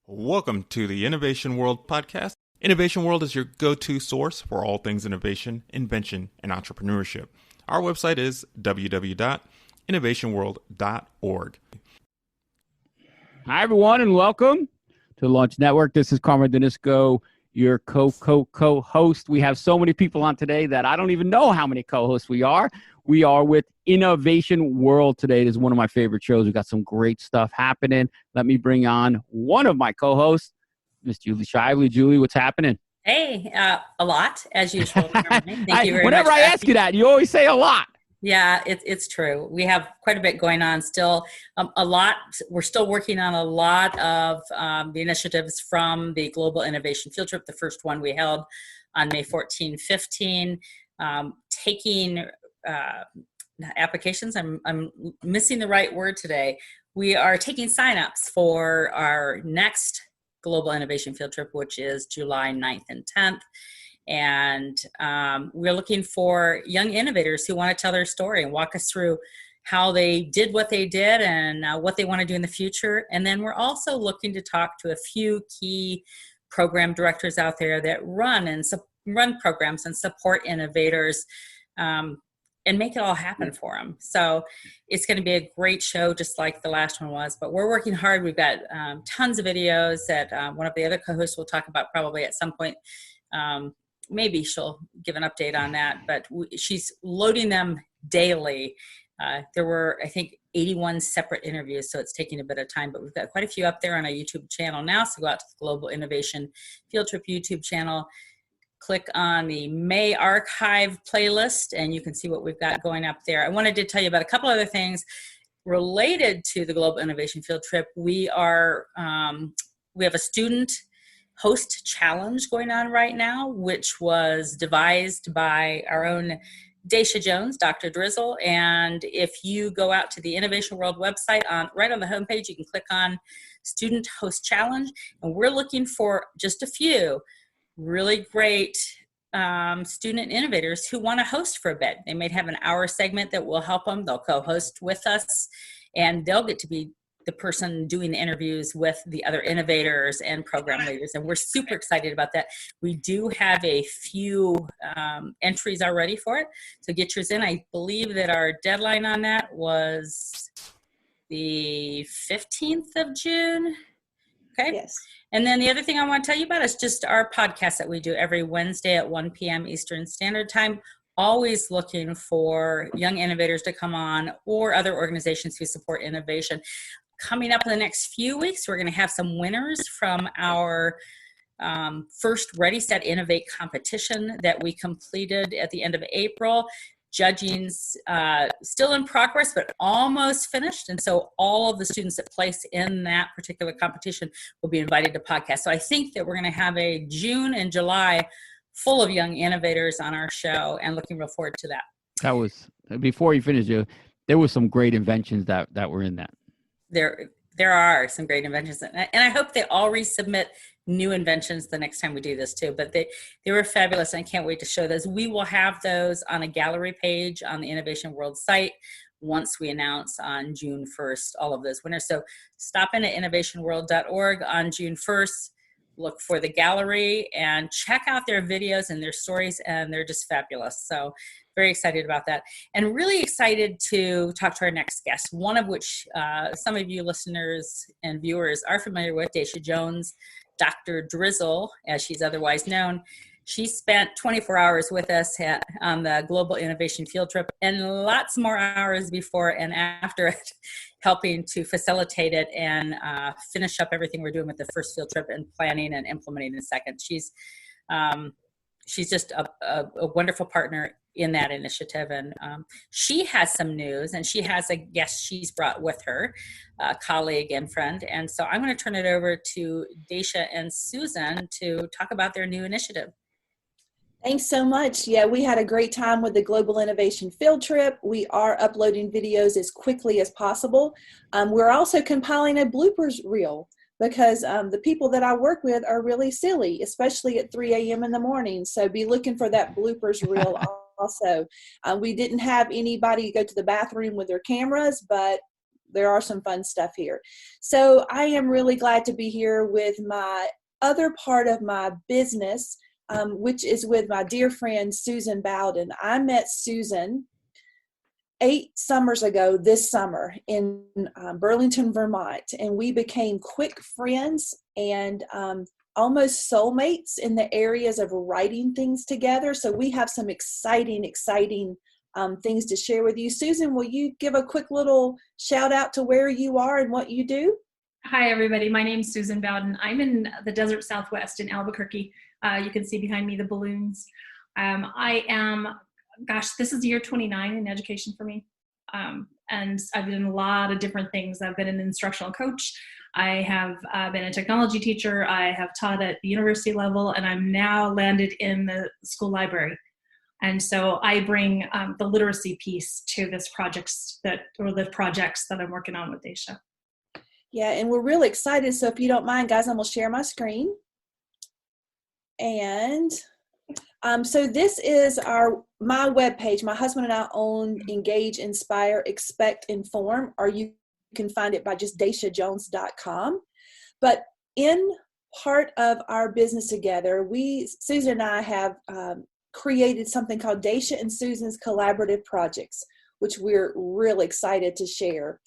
Welcome to the Innovation World podcast. Innovation World is your go-to source for all things innovation, invention, and entrepreneurship. Our website is www.innovationworld.org. Hi, everyone, and welcome to the Launch Network. This is Carmen Denisco, your co-host. We have so many people on today that I don't even know how many co-hosts we are. We are with Innovation World today. This is one of my favorite shows. We've got some great stuff happening. Let me bring on one of my co-hosts, Miss Julie Shively. Julie, what's happening? Hey, a lot, as usual. Thank you very much. Whenever I ask you that, you always say a lot. Yeah, it's true. We have quite a bit going on still. A lot. We're still working on a lot of the initiatives from the Global Innovation Field Trip, the first one we held on May 14, 15, taking applications. I'm missing the right word today. We are taking signups for our next Global Innovation Field Trip, which is July 9th and 10th. And we're looking for young innovators who want to tell their story and walk us through how they did what they did and what they want to do in the future. And then we're also looking to talk to a few key program directors out there that run programs and support innovators and make it all happen for them. So it's going to be a great show, just like the last one was. But we're working hard. We've got tons of videos that one of the other co-hosts will talk about probably at some point. Maybe she'll give an update on that, but she's loading them daily. There were, I think, 81 separate interviews, so it's taking a bit of time, but we've got quite a few up there on our YouTube channel now. So go out to the Global Innovation Field Trip YouTube channel, click on the May Archive playlist, and you can see what we've got going up there. I wanted to tell you about a couple other things related to the Global Innovation Field Trip. We have a student host challenge going on right now, which was devised by our own Dacia Jones, Dr. Drizzle. And if you go out to the Innovation World website, right on the homepage, you can click on Student Host Challenge. And we're looking for just a few really great student innovators who want to host for a bit. They might have an hour segment that will help them. They'll co-host with us, and they'll get to be the person doing the interviews with the other innovators and program leaders. And we're super excited about that. We do have a few entries already for it. So get yours in. I believe that our deadline on that was the 15th of June. Okay. Yes. And then the other thing I want to tell you about is just our podcast that we do every Wednesday at 1 p.m. Eastern Standard Time. Always looking for young innovators to come on or other organizations who support innovation. Coming up in the next few weeks, we're going to have some winners from our first Ready, Set, Innovate competition that we completed at the end of April. Judging's still in progress, but almost finished. And so all of the students that place in that particular competition will be invited to podcast. So I think that we're going to have a June and July full of young innovators on our show, and looking real forward to that. That was, before you finish, there were some great inventions that were in that. There are some great inventions, and I hope they all resubmit new inventions the next time we do this too. But they were fabulous, and I can't wait to show those. We will have those on a gallery page on the Innovation World site once we announce on June 1st all of those winners. So stop in at innovationworld.org on June 1st. Look for the gallery and check out their videos and their stories, and they're just fabulous. So very excited about that, and really excited to talk to our next guest, one of which some of you listeners and viewers are familiar with, Dacia Jones, Dr. Drizzle, as she's otherwise known. She spent 24 hours with us on the Global Innovation Field Trip, and lots more hours before and after it, helping to facilitate it and finish up everything we're doing with the first field trip and planning and implementing the second. She's just a wonderful partner in that initiative. And she has some news, and she has a guest she's brought with her, a colleague and friend. And so I'm going to turn it over to Dacia and Susan to talk about their new initiative. Thanks so much. Yeah, we had a great time with the Global Innovation Field Trip. We are uploading videos as quickly as possible. We're also compiling a bloopers reel because the people that I work with are really silly, especially at 3 a.m. in the morning. So be looking for that bloopers reel also. We didn't have anybody go to the bathroom with their cameras, but there are some fun stuff here. So I am really glad to be here with my other part of my business, which is with my dear friend, Susan Bowdoin. I met Susan 8 summers ago this summer in Burlington, Vermont, and we became quick friends and almost soulmates in the areas of writing things together. So we have some exciting things to share with you. Susan, will you give a quick little shout out to where you are and what you do? Hi, everybody. My name's Susan Bowden. I'm in the desert Southwest in Albuquerque. You can see behind me the balloons. I am, this is year 29 in education for me. And I've done a lot of different things. I've been an instructional coach. I have been a technology teacher. I have taught at the university level, and I'm now landed in the school library. And so I bring the literacy piece to this projects that I'm working on with Dacia. Yeah, and we're really excited. So if you don't mind, guys, I'm going to share my screen. And so this is my webpage. My husband and I own Engage, Inspire, Expect, Inform, or you can find it by just daciajones.com. But in part of our business together, Susan and I have created something called Dacia and Susan's Collaborative Projects, which we're really excited to share.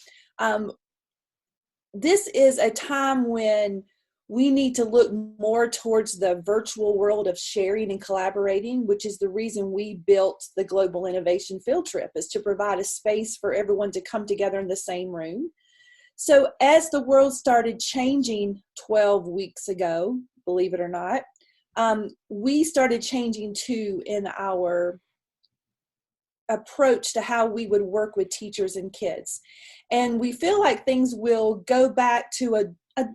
This is a time when we need to look more towards the virtual world of sharing and collaborating, which is the reason we built the Global Innovation Field Trip, is to provide a space for everyone to come together in the same room. So as the world started changing 12 weeks ago, believe it or not, we started changing too in our approach to how we would work with teachers and kids. And we feel like things will go back to a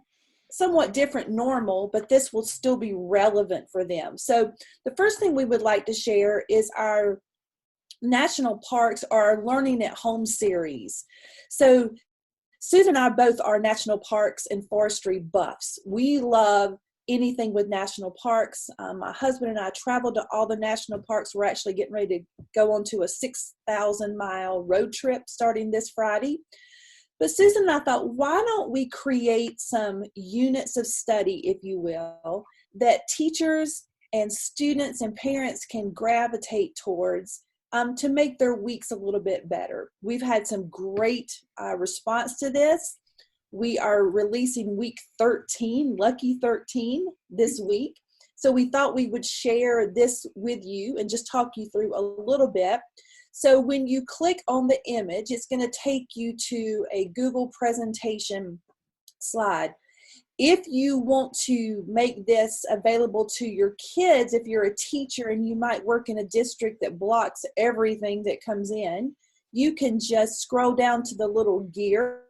somewhat different normal, but this will still be relevant for them. So the first thing we would like to share is our national parks, our Learning at Home series. So Susan and I both are national parks and forestry buffs. We love anything with national parks. My husband and I traveled to all the national parks. We're actually getting ready to go on to a 6,000-mile road trip starting this Friday. But Susan and I thought, why don't we create some units of study, if you will, that teachers and students and parents can gravitate towards to make their weeks a little bit better. We've had some great response to this. We are releasing week 13, lucky 13, this week. So we thought we would share this with you and just talk you through a little bit. So when you click on the image, it's going to take you to a Google presentation slide. If you want to make this available to your kids, if you're a teacher and you might work in a district that blocks everything that comes in, you can just scroll down to the little gear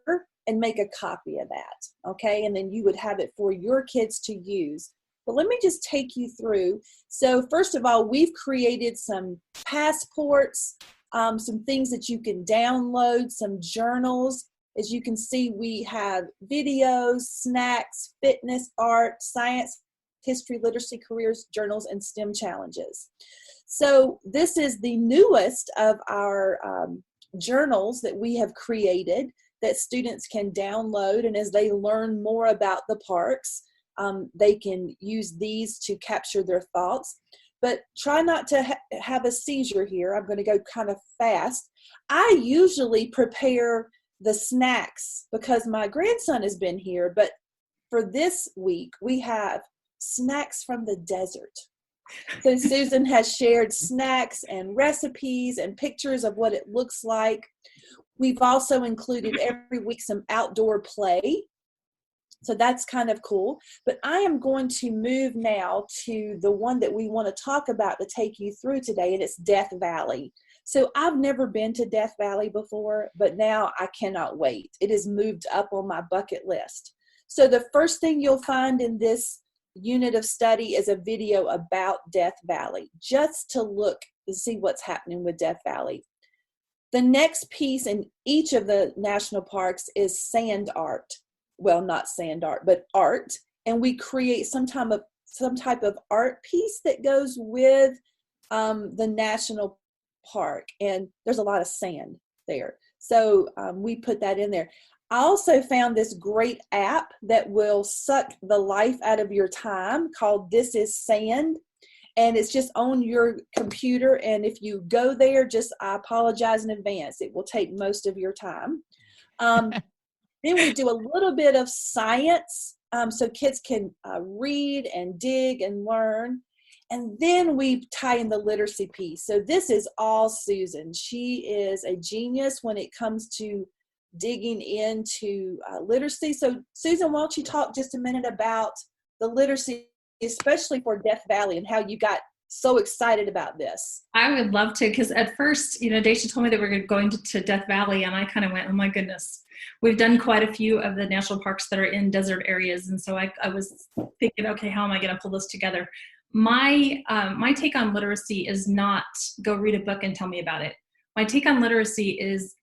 and make a copy of that, okay? And then you would have it for your kids to use. But let me just take you through. So first of all, we've created some passports, some things that you can download, some journals. As you can see, we have videos, snacks, fitness, art, science, history, literacy, careers, journals, and STEM challenges. So this is the newest of our journals that we have created that students can download. And as they learn more about the parks, they can use these to capture their thoughts. But try not to have a seizure here. I'm going to go kind of fast. I usually prepare the snacks because my grandson has been here, but for this week, we have snacks from the desert. So Susan has shared snacks and recipes and pictures of what it looks like. We've also included every week some outdoor play. So that's kind of cool. But I am going to move now to the one that we want to talk about to take you through today, and it's Death Valley. So I've never been to Death Valley before, but now I cannot wait. It has moved up on my bucket list. So the first thing you'll find in this unit of study is a video about Death Valley, just to look and see what's happening with Death Valley. The next piece in each of the national parks is sand art. Well, not sand art, but art. And we create some type of art piece that goes with the national park. And there's a lot of sand there. So we put that in there. I also found this great app that will suck the life out of your time called This Is Sand. And it's just on your computer. And if you go there, I apologize in advance. It will take most of your time. Then we do a little bit of science so kids can read and dig and learn. And then we tie in the literacy piece. So this is all Susan. She is a genius when it comes to digging into literacy. So Susan, why don't you talk just a minute about the literacy, especially for Death Valley, and how you got so excited about this? I would love to, because at first, Dacia told me that we're going to Death Valley, and I kind of went, oh my goodness. We've done quite a few of the national parks that are in desert areas, and so I was thinking, okay, how am I going to pull this together? My take on literacy is not go read a book and tell me about it. My take on literacy is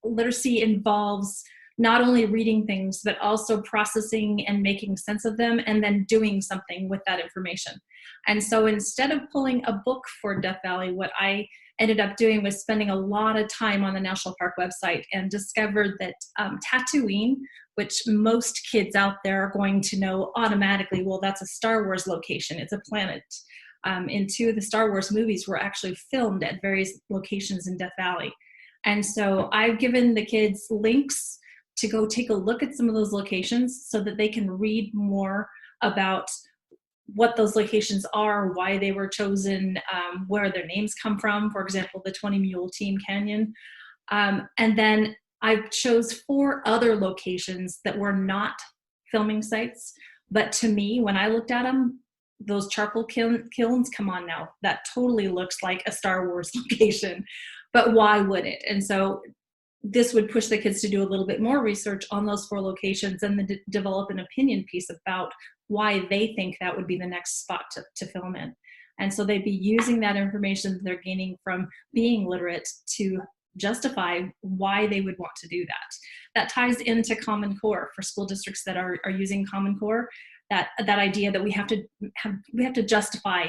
literacy involves not only reading things, but also processing and making sense of them and then doing something with that information. And so instead of pulling a book for Death Valley, what I ended up doing was spending a lot of time on the National Park website and discovered that Tatooine, which most kids out there are going to know automatically, well, that's a Star Wars location. It's a planet. And two of the Star Wars movies were actually filmed at various locations in Death Valley. And so I've given the kids links to go take a look at some of those locations so that they can read more about what those locations are, why they were chosen, where their names come from, for example, the 20 Mule Team Canyon. And then I chose 4 other locations that were not filming sites. But to me, when I looked at them, those charcoal kilns, come on now, that totally looks like a Star Wars location. But why would it? And so this would push the kids to do a little bit more research on those 4 locations and then develop an opinion piece about why they think that would be the next spot to film in. And so they'd be using that information that they're gaining from being literate to justify why they would want to do that. That ties into Common Core for school districts that are using Common Core, that idea that we have to justify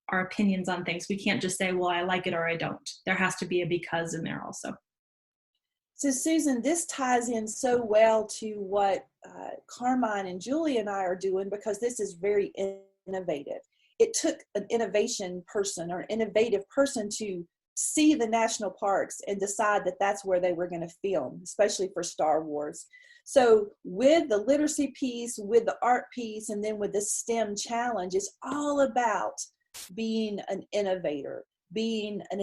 our opinions on things. We can't just say, well, I like it or I don't. There has to be a because in there also. So Susan, this ties in so well to what Carmine and Julie and I are doing, because this is very innovative. It took an innovation person or an innovative person to see the national parks and decide that that's where they were going to film, especially for Star Wars. So with the literacy piece, with the art piece, and then with the STEM challenge, it's all about being an innovator, being an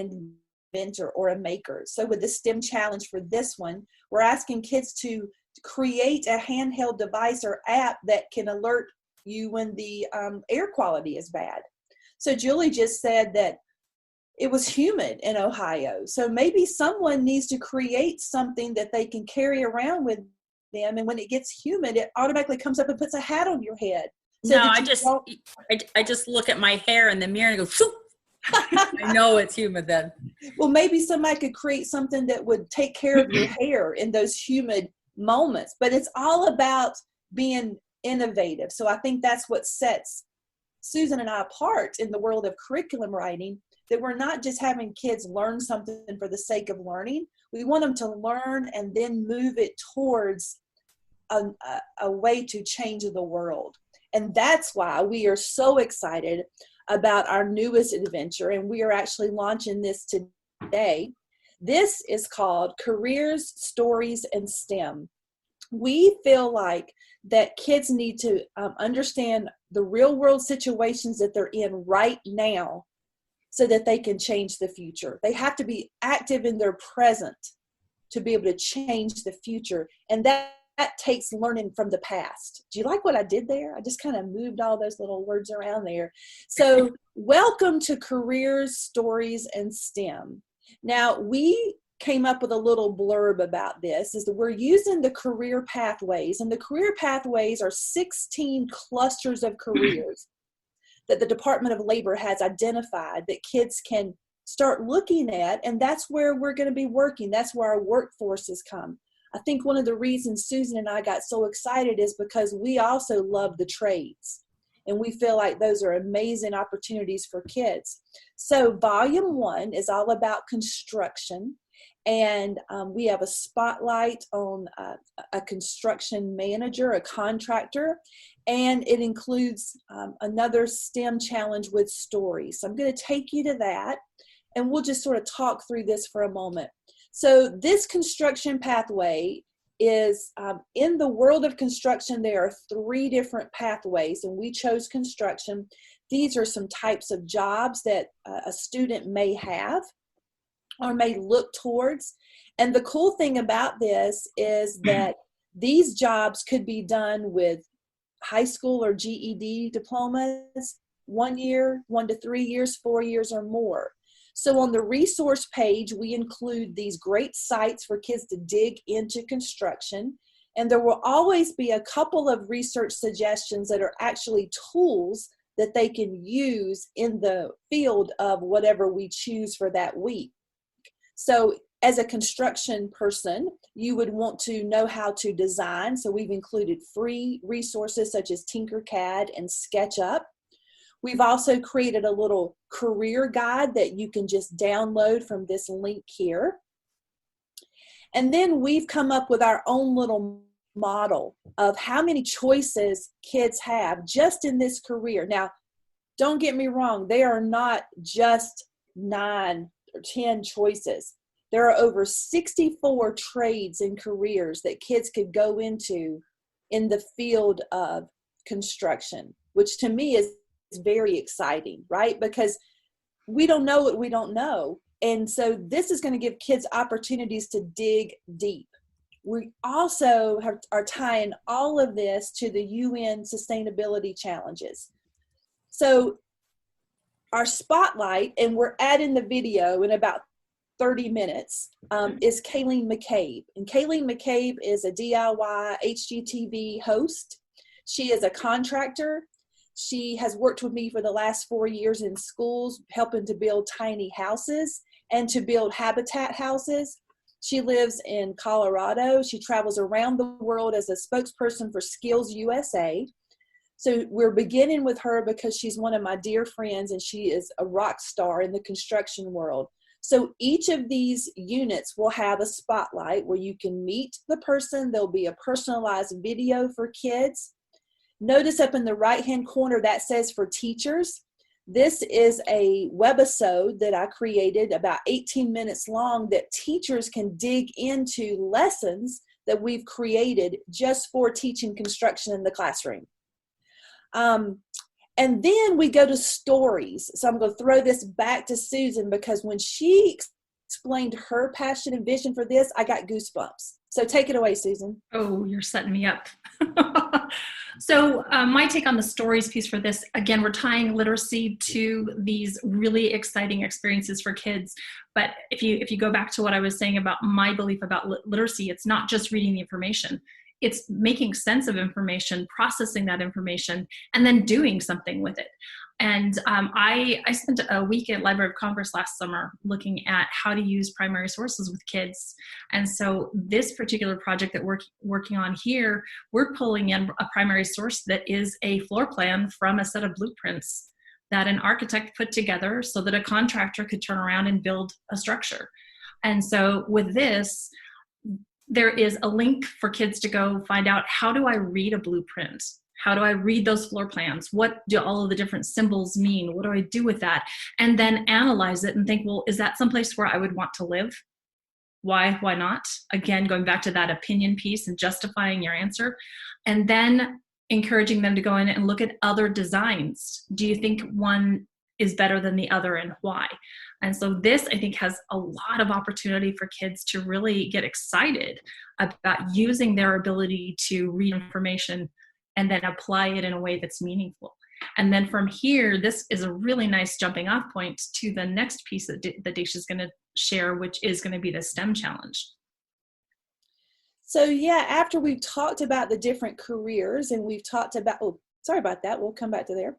inventor or a maker. So with the STEM challenge for this one, we're asking kids to create a handheld device or app that can alert you when the air quality is bad. So Julie just said that it was humid in Ohio. So maybe someone needs to create something that they can carry around with them. And when it gets humid, it automatically comes up and puts a hat on your head. So no, I just look at my hair in the mirror and go, phew. I know it's humid then. Well, maybe somebody could create something that would take care of your hair in those humid moments. But it's all about being innovative. So I think that's what sets Susan and I apart in the world of curriculum writing, that we're not just having kids learn something for the sake of learning. We want them to learn and then move it towards a way to change the world. And that's why we are so excited about our newest adventure. And we are actually launching this today. This is called Careers, Stories, and STEM. We feel like that kids need to understand the real world situations that they're in right now so that they can change the future. They have to be active in their present to be able to change the future. And that takes learning from the past. Do you like what I did there? I just kind of moved all those little words around there. So welcome to Careers, Stories, and STEM. Now, we came up with a little blurb about this, is that we're using the career pathways, and the career pathways are 16 clusters of careers that the Department of Labor has identified that kids can start looking at, and that's where we're going to be working. That's where our workforces come. I think one of the reasons Susan and I got so excited is because we also love the trades, and we feel like those are amazing opportunities for kids. So volume 1 is all about construction, And we have a spotlight on a construction manager, a contractor, and it includes another STEM challenge with stories. So I'm going to take you to that, and we'll just sort of talk through this for a moment. So this construction pathway is, in the world of construction, there are 3 different pathways, and we chose construction. These are some types of jobs that a student may have or may look towards. And the cool thing about this is that these jobs could be done with high school or GED diplomas, 1 year, 1 to 3 years, 4 years or more. So on the resource page, we include these great sites for kids to dig into construction. And there will always be a couple of research suggestions that are actually tools that they can use in the field of whatever we choose for that week. So as a construction person, you would want to know how to design. So we've included free resources such as Tinkercad and SketchUp. We've also created a little career guide that you can just download from this link here. And then we've come up with our own little model of how many choices kids have just in this career. Now, don't get me wrong, they are not just 9 or 10 choices. There are over 64 trades and careers that kids could go into in the field of construction, which to me is very exciting, right? Because we don't know what we don't know. And so this is going to give kids opportunities to dig deep. We also are tying all of this to the UN sustainability challenges. So our spotlight, and we're adding the video in about 30 minutes, is Kayleen McCabe. And Kayleen McCabe is a DIY HGTV host. She is a contractor. She has worked with me for the last 4 years in schools, helping to build tiny houses and to build habitat houses. She lives in Colorado. She travels around the world as a spokesperson for Skills USA. So we're beginning with her because she's one of my dear friends and she is a rock star in the construction world. So each of these units will have a spotlight where you can meet the person. There'll be a personalized video for kids. Notice up in the right-hand corner that says for teachers. This is a webisode that I created about 18 minutes long that teachers can dig into lessons that we've created just for teaching construction in the classroom. And then we go to stories. So I'm going to throw this back to Susan because when she explained her passion and vision for this, I got goosebumps. So take it away, Susan. Oh, you're setting me up. So my take on the stories piece for this, again, we're tying literacy to these really exciting experiences for kids. But if you go back to what I was saying about my belief about literacy, it's not just reading the information. It's making sense of information, processing that information, and then doing something with it. And I spent a week at Library of Congress last summer looking at how to use primary sources with kids. And so this particular project that we're working on here, we're pulling in a primary source that is a floor plan from a set of blueprints that an architect put together so that a contractor could turn around and build a structure. And so with this, there is a link for kids to go find out, how do I read a blueprint? How do I read those floor plans? What do all of the different symbols mean? What do I do with that? And then analyze it and think, well, is that someplace where I would want to live? Why not? Again, going back to that opinion piece and justifying your answer. And then encouraging them to go in and look at other designs. Do you think one is better than the other and why? And so this, I think, has a lot of opportunity for kids to really get excited about using their ability to read information and then apply it in a way that's meaningful. And then from here, this is a really nice jumping off point to the next piece that Dacia is going to share, which is going to be the STEM challenge. So yeah, after we've talked about the different careers and we've talked about, oh, sorry about that, we'll come back to there.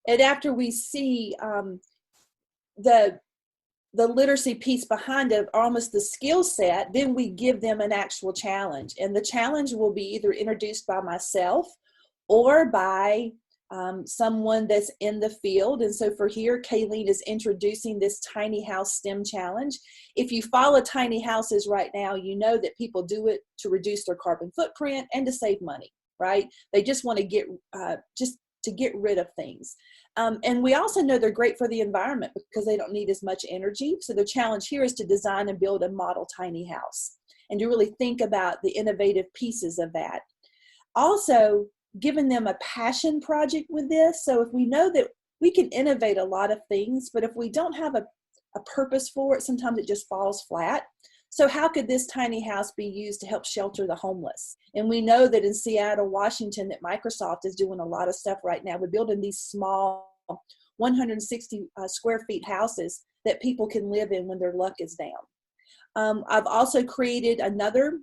And after we see the literacy piece behind it, almost the skill set, then we give them an actual challenge. And the challenge will be either introduced by myself or by someone that's in the field. And so for here, Kayleen is introducing this tiny house STEM challenge. If you follow tiny houses right now, you know that people do it to reduce their carbon footprint and to save money, right? They just want to get rid of things. And we also know they're great for the environment because they don't need as much energy. So the challenge here is to design and build a model tiny house and to really think about the innovative pieces of that. Also, giving them a passion project with this. So if we know that we can innovate a lot of things, but if we don't have a purpose for it, sometimes it just falls flat. So how could this tiny house be used to help shelter the homeless? And we know that in Seattle, Washington, that Microsoft is doing a lot of stuff right now. We're building these small 160 square feet houses that people can live in when their luck is down. I've also created another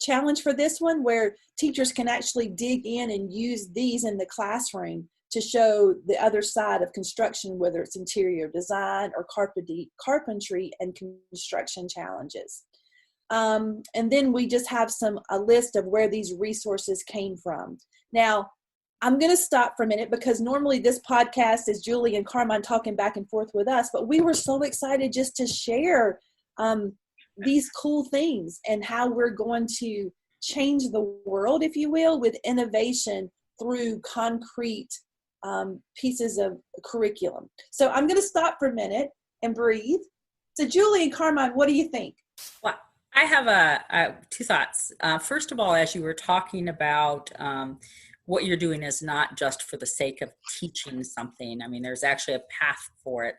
challenge for this one where teachers can actually dig in and use these in the classroom to show the other side of construction, whether it's interior design or carpentry and construction challenges. And then we just have a list of where these resources came from. Now, I'm going to stop for a minute because normally this podcast is Julie and Carmine talking back and forth with us, but we were so excited just to share these cool things and how we're going to change the world, if you will, with innovation through concrete pieces of curriculum. So I'm going to stop for a minute and breathe. So Julie and Carmine, what do you think? Well, I have two thoughts. First of all, as you were talking about what you're doing is not just for the sake of teaching something. I mean, there's actually a path for it.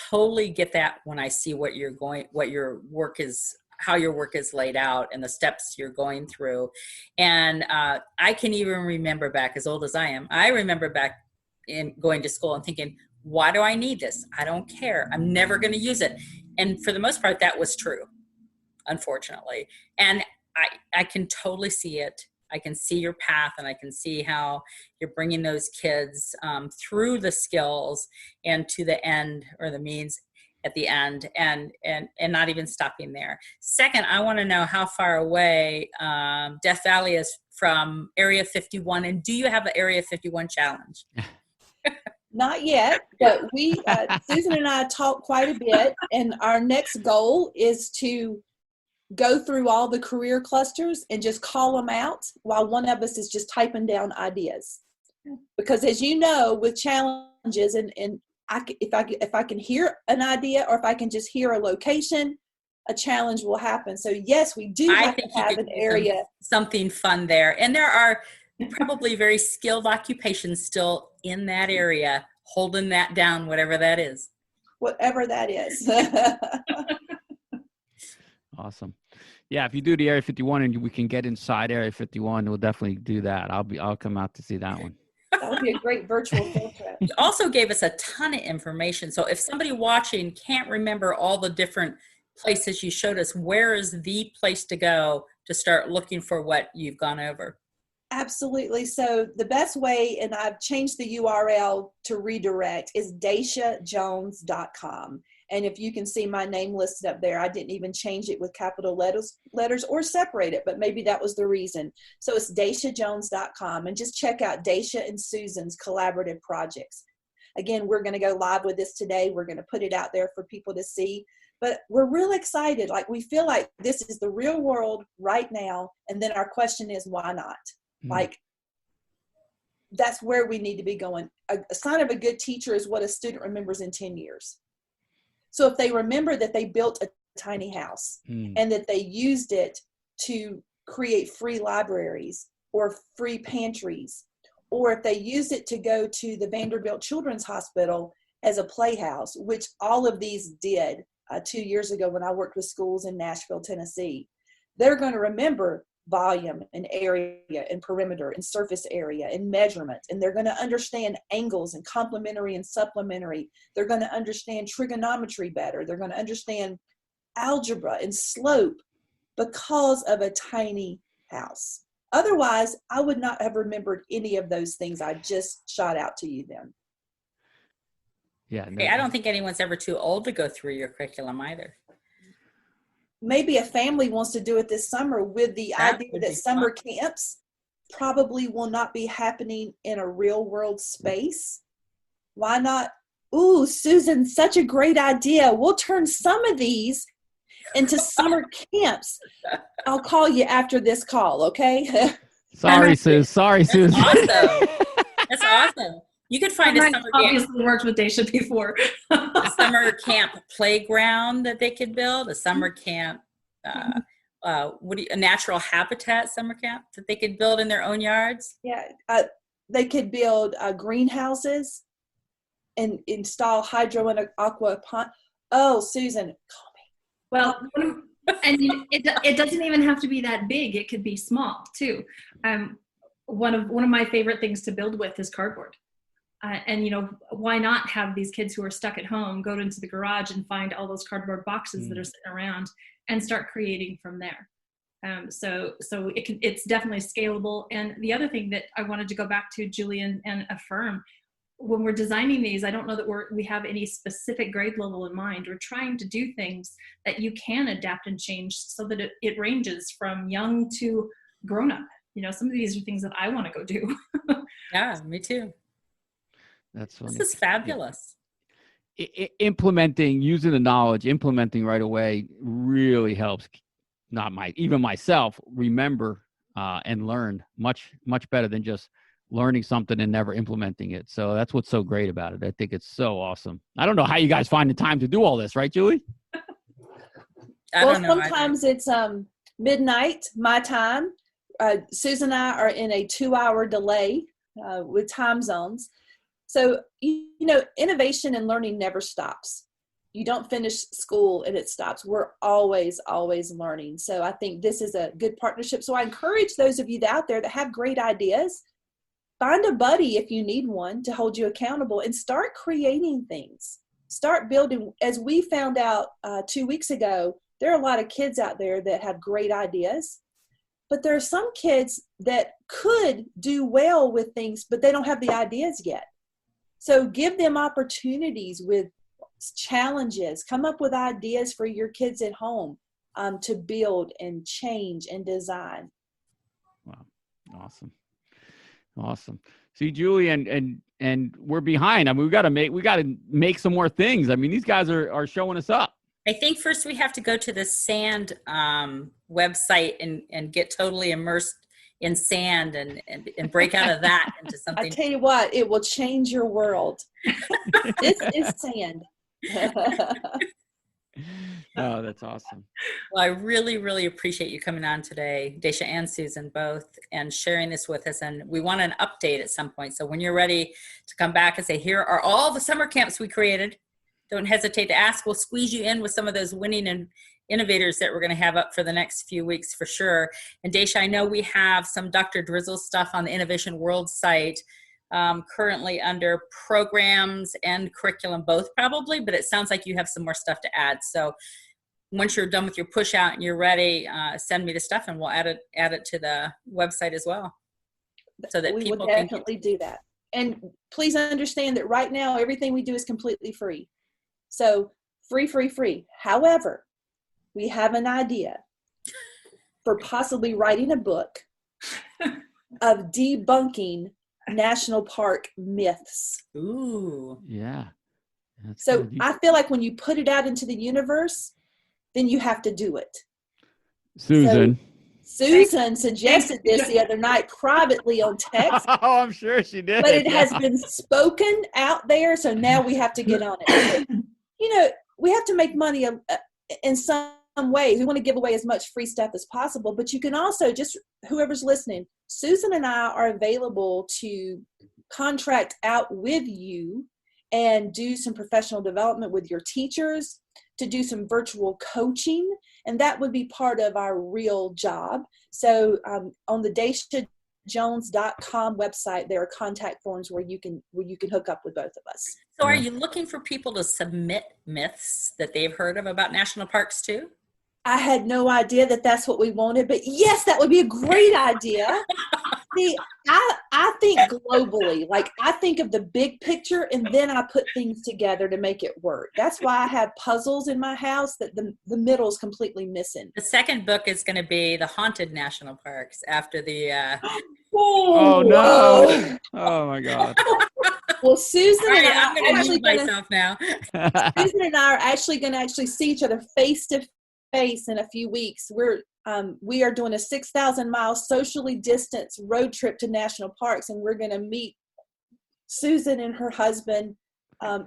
Totally get that when I see how your work is laid out and the steps you're going through. And I can even remember back, as old as I remember back in going to school and thinking, why do I need this? I don't care. I'm never going to use it. And for the most part, that was true, unfortunately. And I can totally see it. I can see your path, and I can see how you're bringing those kids through the skills and to the end, or the means at the end, and not even stopping there. Second, I want to know how far away Death Valley is from Area 51, and do you have an Area 51 challenge? Not yet, but we, Susan and I talked quite a bit, and our next goal is to go through all the career clusters and just call them out while one of us is just typing down ideas. Because as you know, with challenges, and if I can hear an idea, or if I can just hear a location, a challenge will happen. So yes, we do have to have an area. Something fun there. And there are probably very skilled occupations still in that area, holding that down, whatever that is. Whatever that is. Awesome. Yeah, if you do the Area 51 and we can get inside Area 51, we'll definitely do that. I'll come out to see that one. That would be a great virtual field trip. You also gave us a ton of information. So if somebody watching can't remember all the different places you showed us, where is the place to go to start looking for what you've gone over? Absolutely. So the best way, and I've changed the URL to redirect, is daciajones.com. And if you can see my name listed up there, I didn't even change it with capital letters or separate it, but maybe that was the reason. So it's daciajones.com, and just check out Dacia and Susan's collaborative projects. Again, we're going to go live with this today. We're going to put it out there for people to see, but we're really excited. Like, we feel like this is the real world right now. And then our question is, why not? Like, that's where we need to be going. A sign of a good teacher is what a student remembers in 10 years. So if they remember that they built a tiny house and that they used it to create free libraries or free pantries, or if they used it to go to the Vanderbilt Children's Hospital as a playhouse, which all of these did 2 years ago when I worked with schools in Nashville, Tennessee, they're going to remember volume and area and perimeter and surface area and measurement, and they're going to understand angles and complementary and supplementary. They're going to understand trigonometry better. They're going to understand algebra and slope because of a tiny house. Otherwise, I would not have remembered any of those things I just shot out to you then. Yeah, no. I don't think anyone's ever too old to go through your curriculum either. Maybe a family wants to do it this summer with the idea that summer camps probably will not be happening in a real world space. Why not? Ooh, Susan, such a great idea. We'll turn some of these into summer camps. I'll call you after this call, okay? Sorry, Sus. Sorry, That's Sus. awesome. That's awesome. You could find a I've summer camp, obviously worked with Dacia before. a summer camp playground that they could build, a summer camp, a natural habitat summer camp that they could build in their own yards. Yeah, they could build greenhouses and install hydro and aqua pond. Oh, Susan, call me. Well, and it doesn't even have to be that big. It could be small too. One of my favorite things to build with is cardboard. And why not have these kids who are stuck at home go into the garage and find all those cardboard boxes that are sitting around and start creating from there. So it's definitely scalable. And the other thing that I wanted to go back to, Julie, and affirm, when we're designing these, I don't know that we have any specific grade level in mind. We're trying to do things that you can adapt and change so that it ranges from young to grown up. Some of these are things that I want to go do. Yeah, me too. That's funny. This is fabulous. Implementing, using the knowledge, implementing right away really helps. Even myself remember and learn much better than just learning something and never implementing it. So that's what's so great about it. I think it's so awesome. I don't know how you guys find the time to do all this, right, Julie? Well, sometimes it's midnight my time. Susan and I are in a 2-hour delay with time zones. So, innovation and learning never stops. You don't finish school and it stops. We're always learning. So I think this is a good partnership. So I encourage those of you out there that have great ideas, find a buddy if you need one to hold you accountable and start creating things. Start building. As we found out 2 weeks ago, there are a lot of kids out there that have great ideas, but there are some kids that could do well with things, but they don't have the ideas yet. So give them opportunities with challenges. Come up with ideas for your kids at home to build and change and design. Wow, awesome. See, Julie, and we're behind. I mean, we got to make some more things. I mean, these guys are showing us up. I think first we have to go to the sand website and get totally immersed in sand and break out of that into something. I tell you what, it will change your world. This is sand. Oh, that's awesome. Well, I really, really appreciate you coming on today, Dacia and Susan both, and sharing this with us. And we want an update at some point. So when you're ready to come back and say, here are all the summer camps we created, don't hesitate to ask. We'll squeeze you in with some of those winning and innovators that we're going to have up for the next few weeks for sure. And Dacia, I know we have some Dr. Drizzle stuff on the Innovation World site currently under programs and curriculum both probably, but it sounds like you have some more stuff to add. So once you're done with your push out and you're ready, send me the stuff and we'll add it to the website as well. So that we people will definitely do that. And please understand that right now, everything we do is completely free. So free. However, we have an idea for possibly writing a book of debunking national park myths. Ooh. Yeah. So I feel like when you put it out into the universe, then you have to do it. Susan. So Susan suggested this the other night privately on text. Oh, I'm sure she did. But it has been spoken out there, so now we have to get on it. We have to make money in some ways. We want to give away as much free stuff as possible, but you can also, just whoever's listening, Susan and I are available to contract out with you and do some professional development with your teachers, to do some virtual coaching, and that would be part of our real job. So on the DaciaJones.com website, there are contact forms where you can hook up with both of us. So are you looking for people to submit myths that they've heard of about national parks too? I had no idea that that's what we wanted, but yes, that would be a great idea. See, I think globally. Like, I think of the big picture, and then I put things together to make it work. That's why I have puzzles in my house that the middle is completely missing. The second book is going to be the haunted national parks after the. Oh no! Oh my God! Well, Susan All right, and I I'm going to actually mute myself now. Susan and I are actually going to see each other face to face in a few weeks. We are doing a 6,000-mile socially distanced road trip to national parks, and we're going to meet Susan and her husband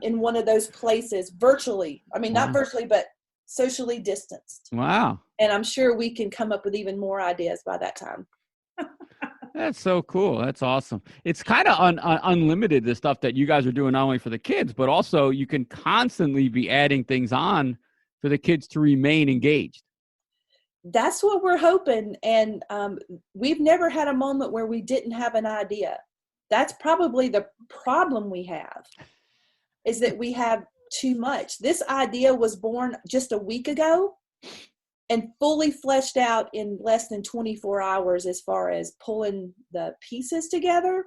in one of those places virtually. I mean, not virtually, but socially distanced. Wow. And I'm sure we can come up with even more ideas by that time. That's so cool. That's awesome. It's kind of unlimited, the stuff that you guys are doing, not only for the kids, but also you can constantly be adding things on for the kids to remain engaged. That's what we're hoping. And we've never had a moment where we didn't have an idea. That's probably the problem we have, is that we have too much. This idea was born just a week ago and fully fleshed out in less than 24 hours as far as pulling the pieces together.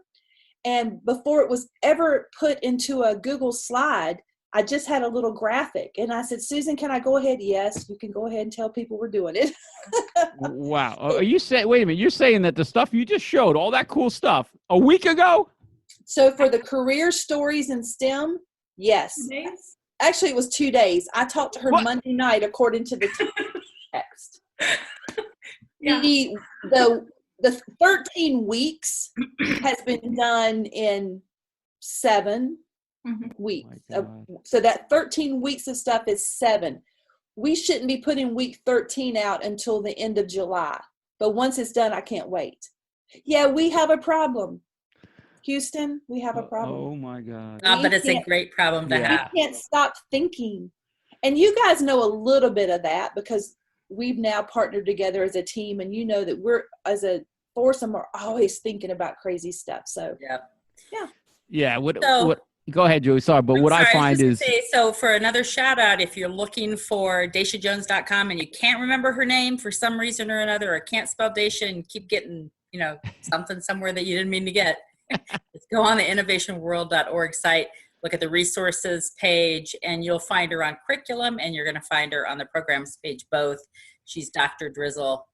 And before it was ever put into a Google slide, I just had a little graphic. And I said, Susan, can I go ahead? Yes, you can go ahead and tell people we're doing it. Wow. Are you saying, wait a minute, you're saying that the stuff you just showed, all that cool stuff, a week ago? So for the career stories in STEM, yes. 2 days? Actually, it was 2 days. I talked to her What? Monday night, according to the text. Yeah. The 13 weeks has been done in 7 weeks. Oh my God. So that 13 weeks of stuff is 7. We shouldn't be putting week 13 out until the end of July. But once it's done, I can't wait. Yeah, we have a problem. Houston, we have a problem. Oh my God. But it's a great problem to Yeah. have. We can't stop thinking. And you guys know a little bit of that because we've now partnered together as a team, and you know that we're, as a foursome, are always thinking about crazy stuff. So Yeah. What go ahead, Joey. Sorry, but what I find is, so for another shout out, if you're looking for DaciaJones.com and you can't remember her name for some reason or another, or can't spell Dacia and keep getting, something somewhere that you didn't mean to get, just go on the innovationworld.org site, look at the resources page, and you'll find her on curriculum, and you're going to find her on the programs page both. She's Dr. Drizzle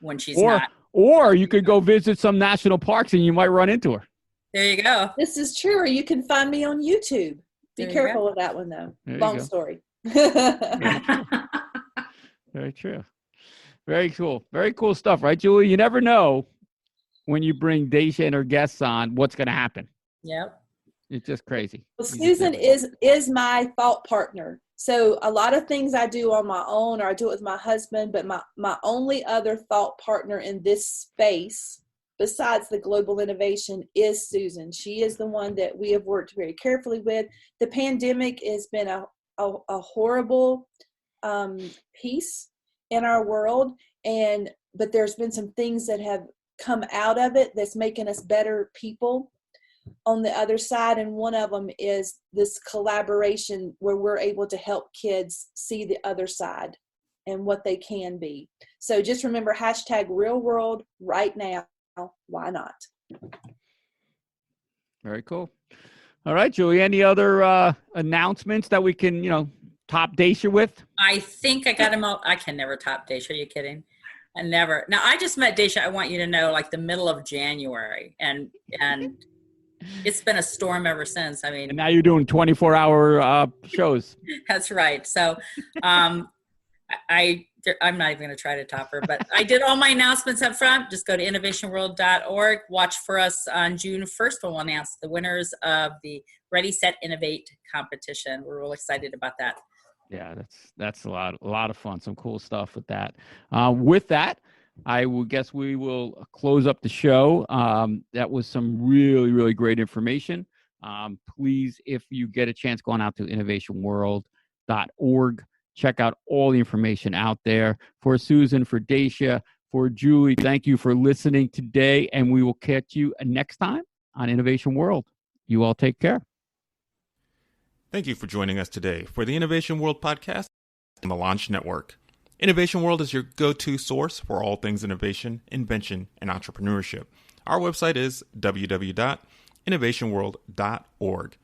when she's not. Or you could go visit some national parks and you might run into her. There you go. this is true. Or you can find me on YouTube. Be There you careful with that one, though. There you Long go. story. Very true. Very cool. Very cool stuff, right, Julie? You never know when you bring Dacia and her guests on what's going to happen. Yep. It's just crazy. Well, You just Susan never know. is my thought partner. So a lot of things I do on my own, or I do it with my husband, but my only other thought partner in this space, besides the global innovation, is Susan. She is the one that we have worked very carefully with. The pandemic has been a horrible piece in our world, but there's been some things that have come out of it that's making us better people on the other side, and one of them is this collaboration where we're able to help kids see the other side and what they can be. So just remember, #RealWorld right now. Why not? Very cool. All right, Julie, any other announcements that we can, top Dacia with? I think I got him all. I can never top Dacia. Are you kidding? I never. Now, I just met Dacia, I want you to know, like the middle of January. And it's been a storm ever since. I mean, And now you're doing 24-hour shows. that's right. So I'm not even going to try to top her, but I did all my announcements up front. Just go to innovationworld.org. Watch for us on June 1st. We'll announce the winners of the Ready, Set, Innovate competition. We're real excited about that. Yeah, that's a lot of fun. Some cool stuff with that. With that, I will guess we will close up the show. That was some really, really great information. Please, if you get a chance, go on out to innovationworld.org. Check out all the information out there. For Susan, for Dacia, for Julie, thank you for listening today, and we will catch you next time on Innovation World. You all take care. Thank you for joining us today for the Innovation World podcast and the Launch Network. Innovation World is your go-to source for all things innovation, invention, and entrepreneurship. Our website is www.innovationworld.org.